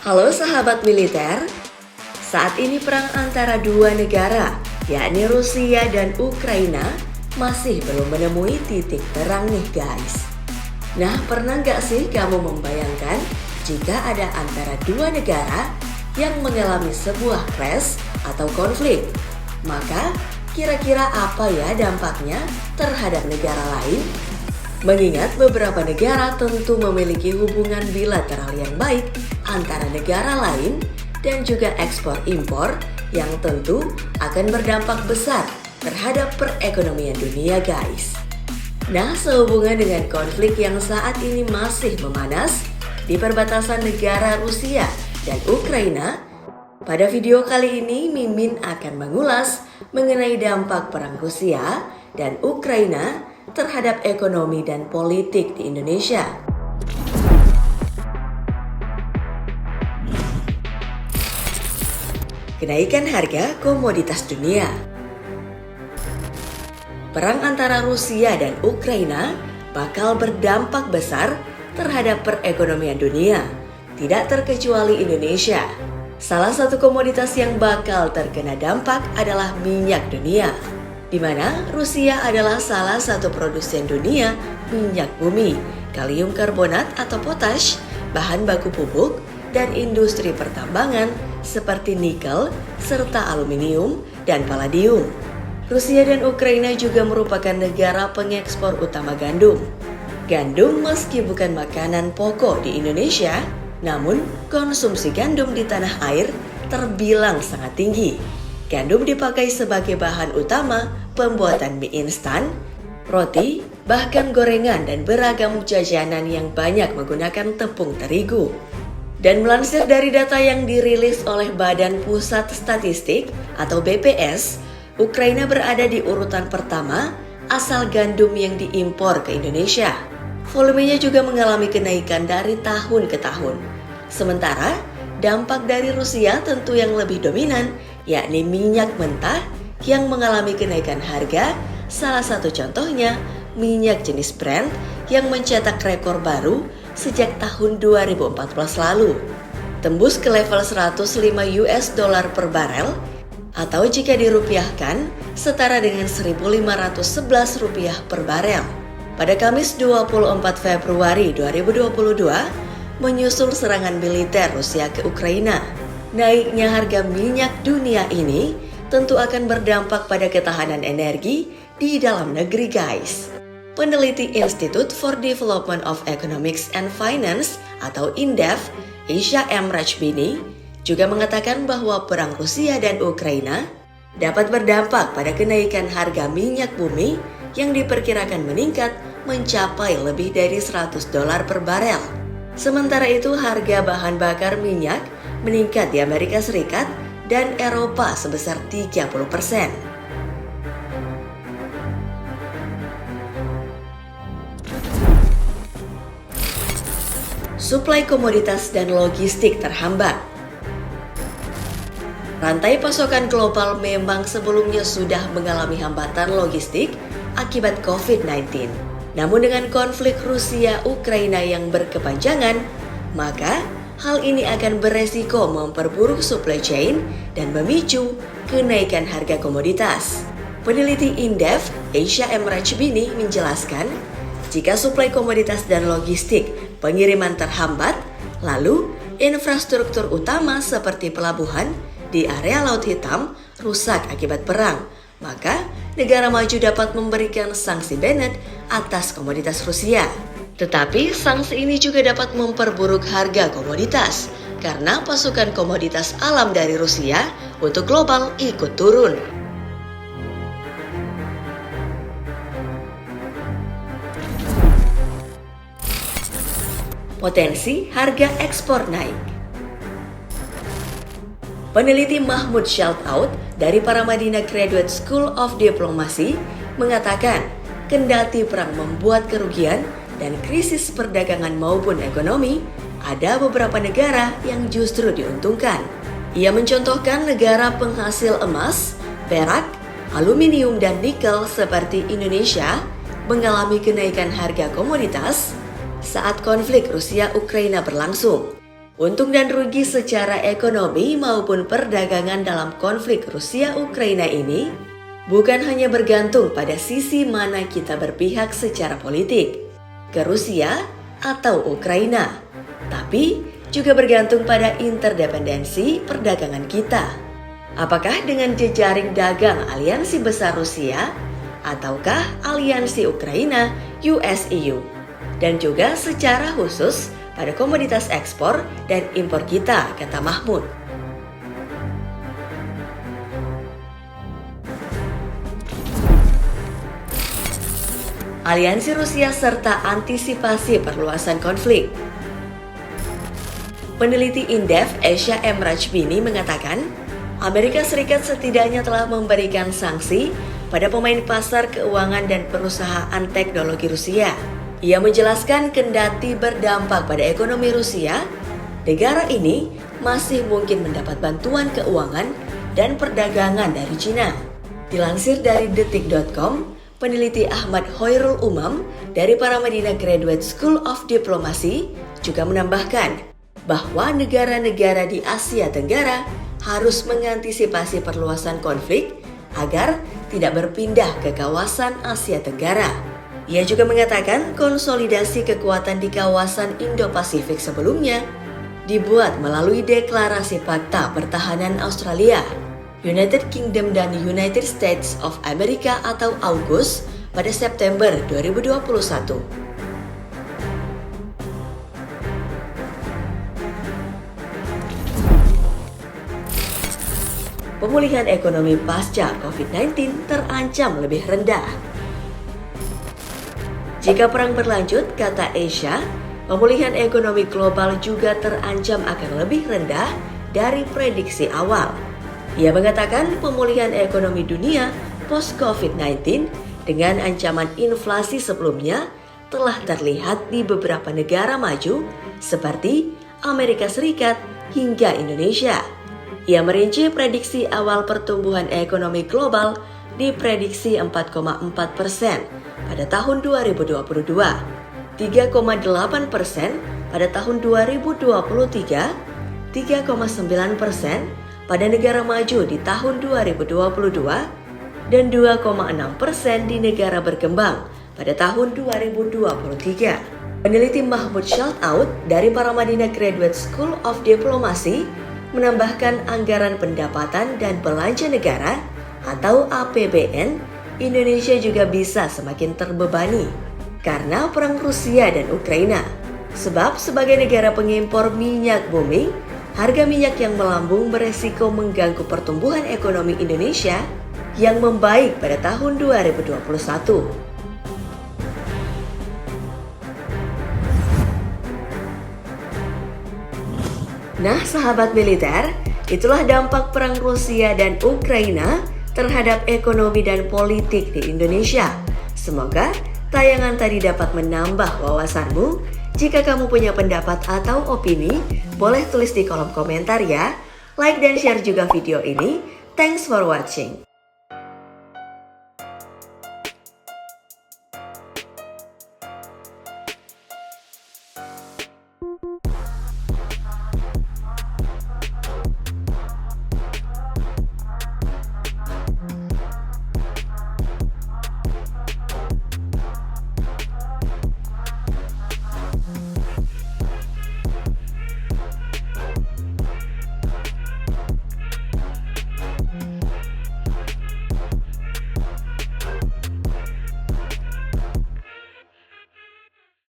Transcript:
Halo sahabat militer, saat ini perang antara dua negara, yakni Rusia dan Ukraina, masih belum menemui titik terang nih guys. Nah, pernah nggak sih kamu membayangkan jika ada antara dua negara yang mengalami sebuah crash atau konflik? Maka kira-kira apa ya dampaknya terhadap negara lain? Mengingat beberapa negara tentu memiliki hubungan bilateral yang baik antara negara lain dan juga ekspor-impor yang tentu akan berdampak besar terhadap perekonomian dunia guys. Nah, sehubungan dengan konflik yang saat ini masih memanas di perbatasan negara Rusia dan Ukraina, pada video kali ini Mimin akan mengulas mengenai dampak perang Rusia dan Ukraina terhadap ekonomi dan politik di Indonesia. Kenaikan harga komoditas dunia. Perang antara Rusia dan Ukraina bakal berdampak besar terhadap perekonomian dunia, tidak terkecuali Indonesia. Salah satu komoditas yang bakal terkena dampak adalah minyak dunia, di mana Rusia adalah salah satu produsen dunia minyak bumi, kalium karbonat atau potash, bahan baku pupuk, dan industri pertambangan seperti nikel, serta aluminium dan palladium. Rusia dan Ukraina juga merupakan negara pengekspor utama gandum. Gandum meski bukan makanan pokok di Indonesia, namun konsumsi gandum di tanah air terbilang sangat tinggi. Gandum dipakai sebagai bahan utama pembuatan mie instan, roti, bahkan gorengan dan beragam jajanan yang banyak menggunakan tepung terigu. Dan melansir dari data yang dirilis oleh Badan Pusat Statistik atau BPS, Ukraina berada di urutan pertama asal gandum yang diimpor ke Indonesia. Volumenya juga mengalami kenaikan dari tahun ke tahun. Sementara dampak dari Rusia tentu yang lebih dominan, yakni minyak mentah yang mengalami kenaikan harga. Salah satu contohnya minyak jenis Brent yang mencetak rekor baru sejak tahun 2014 lalu, tembus ke level 105 US dollar per barel, atau jika dirupiahkan setara dengan 1.511 rupiah per barel. Pada Kamis 24 Februari 2022, menyusul serangan militer Rusia ke Ukraina, naiknya harga minyak dunia ini tentu akan berdampak pada ketahanan energi di dalam negeri guys. Peneliti Institute for Development of Economics and Finance atau INDEF, Asia M. Rajbini, juga mengatakan bahwa perang Rusia dan Ukraina dapat berdampak pada kenaikan harga minyak bumi yang diperkirakan meningkat mencapai lebih dari $100 per barel. Sementara itu harga bahan bakar minyak meningkat di Amerika Serikat dan Eropa sebesar 30%. Suplai komoditas dan logistik terhambat. Rantai pasokan global memang sebelumnya sudah mengalami hambatan logistik akibat COVID-19. Namun dengan konflik Rusia-Ukraina yang berkepanjangan, maka hal ini akan beresiko memperburuk supply chain dan memicu kenaikan harga komoditas. Peneliti INDEF, Asia M. Rajbini menjelaskan, jika suplai komoditas dan logistik pengiriman terhambat, lalu infrastruktur utama seperti pelabuhan di area Laut Hitam rusak akibat perang, maka negara maju dapat memberikan sanksi Bennett atas komoditas Rusia. Tetapi sanksi ini juga dapat memperburuk harga komoditas karena pasokan komoditas alam dari Rusia untuk global ikut turun. Potensi harga ekspor naik. Peneliti Mahmud Shaltout dari Paramadina Graduate School of Diplomacy mengatakan, kendati perang membuat kerugian dan krisis perdagangan maupun ekonomi, ada beberapa negara yang justru diuntungkan. Ia mencontohkan negara penghasil emas, perak, aluminium dan nikel seperti Indonesia mengalami kenaikan harga komoditas saat konflik Rusia-Ukraina berlangsung. Untung dan rugi secara ekonomi maupun perdagangan dalam konflik Rusia-Ukraina ini bukan hanya bergantung pada sisi mana kita berpihak secara politik, ke Rusia atau Ukraina, tapi juga bergantung pada interdependensi perdagangan kita. Apakah dengan jejaring dagang aliansi besar Rusia ataukah aliansi Ukraina US-EU, dan juga secara khusus pada komoditas ekspor dan impor kita, kata Mahmud. Aliansi Rusia serta antisipasi perluasan konflik. Peneliti Indef Esha M. Rajbini mengatakan, Amerika Serikat setidaknya telah memberikan sanksi pada pemain pasar keuangan dan perusahaan teknologi Rusia. Ia menjelaskan kendati berdampak pada ekonomi Rusia, negara ini masih mungkin mendapat bantuan keuangan dan perdagangan dari Cina. Dilansir dari detik.com, peneliti Ahmad Hoirul Umam dari Paramadina Graduate School of Diplomacy juga menambahkan bahwa negara-negara di Asia Tenggara harus mengantisipasi perluasan konflik agar tidak berpindah ke kawasan Asia Tenggara. Ia juga mengatakan konsolidasi kekuatan di kawasan Indo-Pasifik sebelumnya dibuat melalui Deklarasi Fakta Pertahanan Australia, United Kingdom dan United States of America atau AUKUS pada September 2021. Pemulihan ekonomi pasca COVID-19 terancam lebih rendah. Jika perang berlanjut, kata Esha, pemulihan ekonomi global juga terancam akan lebih rendah dari prediksi awal. Ia mengatakan pemulihan ekonomi dunia post-COVID-19 dengan ancaman inflasi sebelumnya telah terlihat di beberapa negara maju seperti Amerika Serikat hingga Indonesia. Ia merinci prediksi awal pertumbuhan ekonomi global diprediksi 4,4% pada tahun 2022, 3,8% pada tahun 2023, 3,9% pada negara maju di tahun 2022, dan 2,6% di negara berkembang pada tahun 2023. Peneliti Mahmud Shaltout dari Paramadina Graduate School of Diplomacy menambahkan anggaran pendapatan dan belanja negara atau APBN Indonesia juga bisa semakin terbebani karena perang Rusia dan Ukraina. Sebab sebagai negara pengimpor minyak bumi, harga minyak yang melambung beresiko mengganggu pertumbuhan ekonomi Indonesia yang membaik pada tahun 2021. Nah, sahabat militer, itulah dampak perang Rusia dan Ukraina terhadap ekonomi dan politik di Indonesia. Semoga tayangan tadi dapat menambah wawasanmu. Jika kamu punya pendapat atau opini, boleh tulis di kolom komentar ya. Like dan share juga video ini. Thanks for watching.